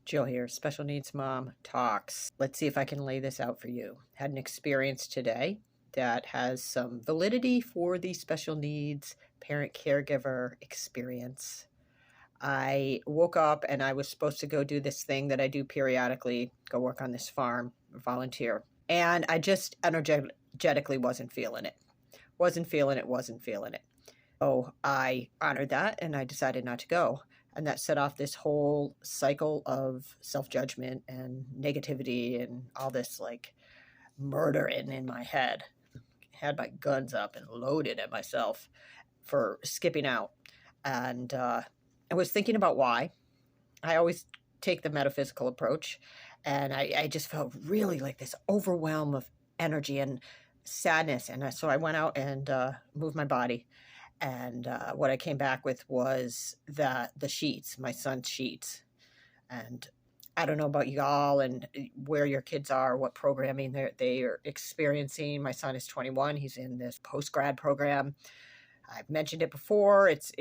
Jill here, Special Needs Mom Talks. Let's see if I can lay this out for you. Had an experience today that has some validity for the special needs parent caregiver experience. I woke up and I was supposed to go do this thing that I do periodically, go work on this farm, volunteer. And I just energetically wasn't feeling it. Wasn't feeling it. So I honored that and I decided not to go. And that set off this whole cycle of self-judgment and negativity and all this like murdering in my head. Had my guns up and loaded at myself for skipping out. And I was thinking about why. I always take the metaphysical approach. And I just felt really like this overwhelm of energy and sadness. And so I went out and moved my body. And what I came back with was the sheets, my son's sheets. And I don't know about y'all and where your kids are, what programming they are experiencing. My son is 21. He's in this post-grad program. I've mentioned it before. It's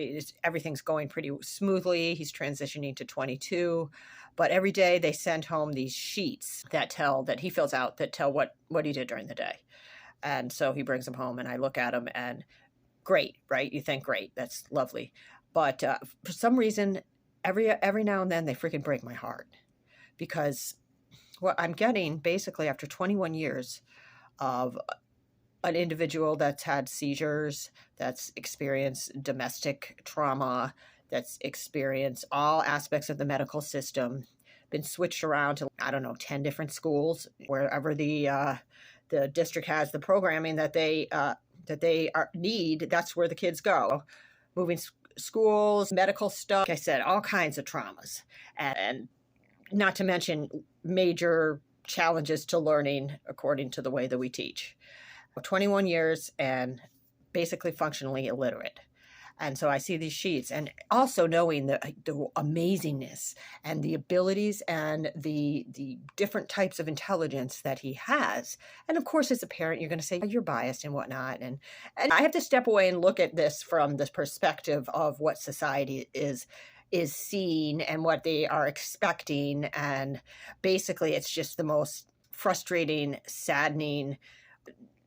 everything's going pretty smoothly. He's transitioning to 22. But every day they send home these sheets that he fills out that tell what he did during the day. And so he brings them home and I look at them and great, right? You think great, that's lovely. But for some reason, every now and then they freaking break my heart because what I'm getting basically after 21 years of an individual that's had seizures, that's experienced domestic trauma, that's experienced all aspects of the medical system, been switched around to, 10 different schools, wherever the district has the programming that they need, that's where the kids go. Moving schools, medical stuff, like I said, all kinds of traumas. And not to mention major challenges to learning according to the way that we teach. 21 years and basically functionally illiterate. And so I see these sheets and also knowing the amazingness and the abilities and the different types of intelligence that he has. And of course, as a parent, you're going to say, you're biased and whatnot. And I have to step away and look at this from the perspective of what society is seeing and what they are expecting. And basically, it's just the most frustrating, saddening,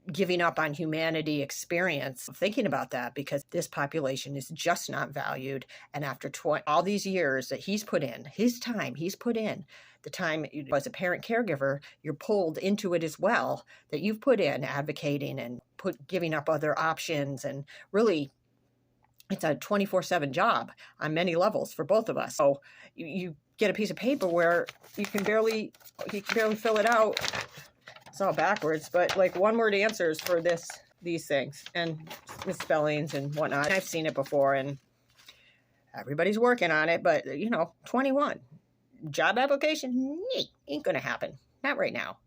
giving up on humanity experience thinking about that because this population is just not valued. And after all these years that he's put in, his time he's put in, the time as a parent caregiver, you're pulled into it as well, that you've put in advocating and giving up other options. And really, it's a 24/7 job on many levels for both of us. So you get a piece of paper where he can barely fill it out. It's all backwards, but like one-word answers for these things and misspellings and whatnot. I've seen it before and everybody's working on it, but 21 job application, ain't gonna happen. Not right now.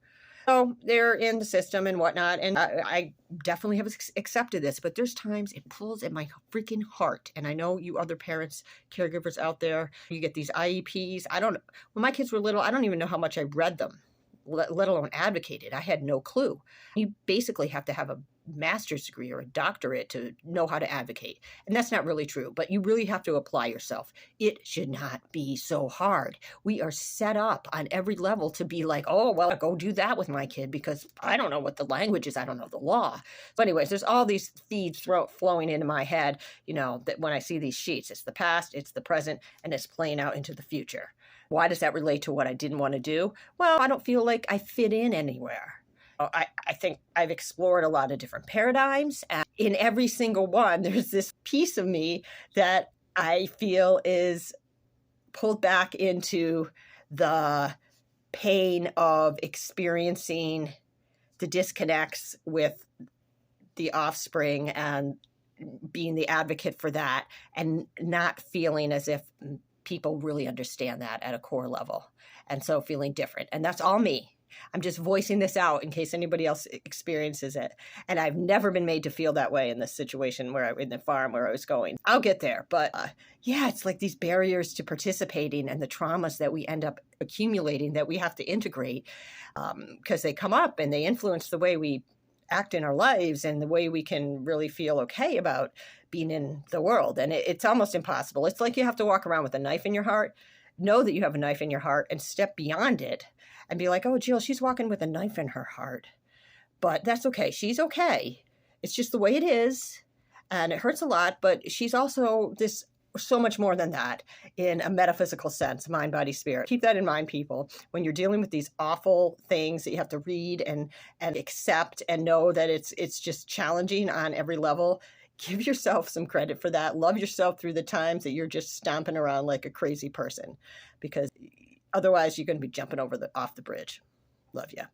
So they're in the system and whatnot. And I definitely have accepted this, but there's times it pulls at my freaking heart. And I know you other parents, caregivers out there, you get these IEPs. When my kids were little, I don't even know how much I read them, let alone advocated. I had no clue. You basically have to have a master's degree or a doctorate to know how to advocate. And that's not really true, but you really have to apply yourself. It should not be so hard. We are set up on every level to be like, oh, well, go do that with my kid because I don't know what the language is. I don't know the law. But anyways, there's all these feeds flowing into my head, that when I see these sheets, it's the past, it's the present, and it's playing out into the future. Why does that relate to what I didn't want to do? Well, I don't feel like I fit in anywhere. I think I've explored a lot of different paradigms. And in every single one, there's this piece of me that I feel is pulled back into the pain of experiencing the disconnects with the offspring and being the advocate for that and not feeling as if people really understand that at a core level. And so feeling different. And that's all me. I'm just voicing this out in case anybody else experiences it. And I've never been made to feel that way in this situation in the farm where I was going. I'll get there. But it's like these barriers to participating and the traumas that we end up accumulating that we have to integrate because they come up and they influence the way we act in our lives and the way we can really feel okay about being in the world. And it's almost impossible. It's like you have to walk around with a knife in your heart know that you have a knife in your heart and step beyond it and be like, oh, Jill, she's walking with a knife in her heart. But that's okay. She's okay. It's just the way it is. And it hurts a lot, but she's also this so much more than that in a metaphysical sense, mind, body, spirit. Keep that in mind, people, when you're dealing with these awful things that you have to read and accept and know that it's just challenging on every level. Give yourself some credit for that. Love yourself through the times that you're just stomping around like a crazy person, because otherwise you're going to be jumping off the bridge. Love ya.